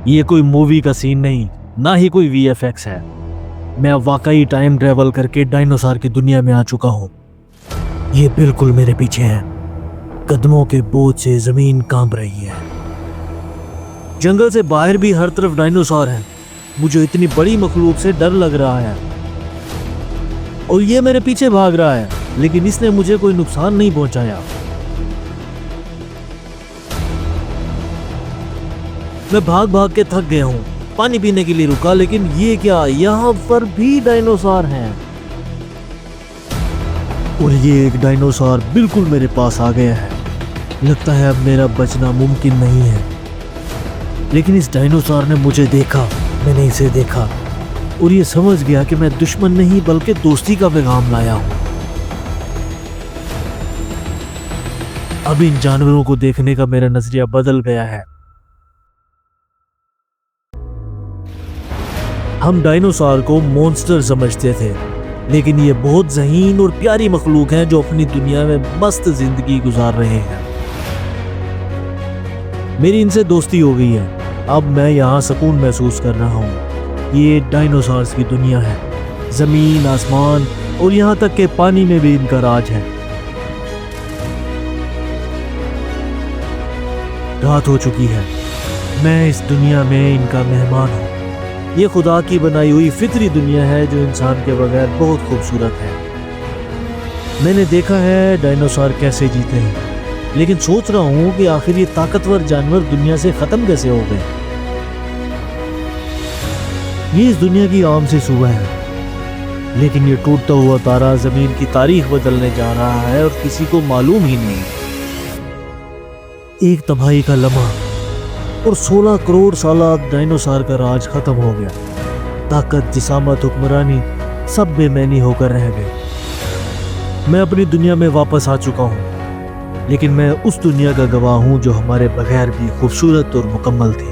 یہ کوئی مووی کا سین نہیں، نہ ہی کوئی وی ایف ایکس ہے۔ میں واقعی ٹائم ٹریول کر کے ڈائنوسار کی دنیا میں آ چکا ہوں۔ یہ بالکل میرے پیچھے ہے، قدموں کے بوجھ سے زمین کانپ رہی ہے۔ جنگل سے باہر بھی ہر طرف ڈائنوسار ہیں۔ مجھے اتنی بڑی مخلوق سے ڈر لگ رہا ہے، اور یہ میرے پیچھے بھاگ رہا ہے، لیکن اس نے مجھے کوئی نقصان نہیں پہنچایا۔ میں بھاگ بھاگ کے تھک گیا ہوں، پانی پینے کے لیے رکا، لیکن یہ کیا، یہاں پر بھی ڈائنوسار ہیں، اور یہ ایک ڈائنوسار بالکل میرے پاس آ گیا ہے۔ لگتا ہے اب میرا بچنا ممکن نہیں ہے، لیکن اس ڈائنوسار نے مجھے دیکھا، میں نے اسے دیکھا، اور یہ سمجھ گیا کہ میں دشمن نہیں بلکہ دوستی کا پیغام لایا ہوں۔ اب ان جانوروں کو دیکھنے کا میرا نظریہ بدل گیا ہے۔ ہم ڈائنوسار کو مونسٹر سمجھتے تھے، لیکن یہ بہت ذہین اور پیاری مخلوق ہیں جو اپنی دنیا میں مست زندگی گزار رہے ہیں۔ میری ان سے دوستی ہو گئی ہے، اب میں یہاں سکون محسوس کر رہا ہوں۔ یہ ڈائنوسارز کی دنیا ہے، زمین، آسمان اور یہاں تک کہ پانی میں بھی ان کا راج ہے۔ رات ہو چکی ہے، میں اس دنیا میں ان کا مہمان ہوں۔ یہ خدا کی بنائی ہوئی فطری دنیا ہے جو انسان کے بغیر بہت خوبصورت ہے۔ میں نے دیکھا ہے ڈائنوسار کیسے جیتے ہیں، لیکن سوچ رہا ہوں کہ آخر یہ طاقتور جانور دنیا سے ختم کیسے ہو گئے۔ یہ اس دنیا کی عام سی صبح ہے، لیکن یہ ٹوٹتا ہوا تارا زمین کی تاریخ بدلنے جا رہا ہے اور کسی کو معلوم ہی نہیں۔ ایک تباہی کا لمحہ اور 16 کروڑ سالہ ڈائنوسار کا راج ختم ہو گیا۔ طاقت، جسامت، حکمرانی سب بے معنی ہو کر رہ گئے۔ میں اپنی دنیا میں واپس آ چکا ہوں، لیکن میں اس دنیا کا گواہ ہوں جو ہمارے بغیر بھی خوبصورت اور مکمل تھی۔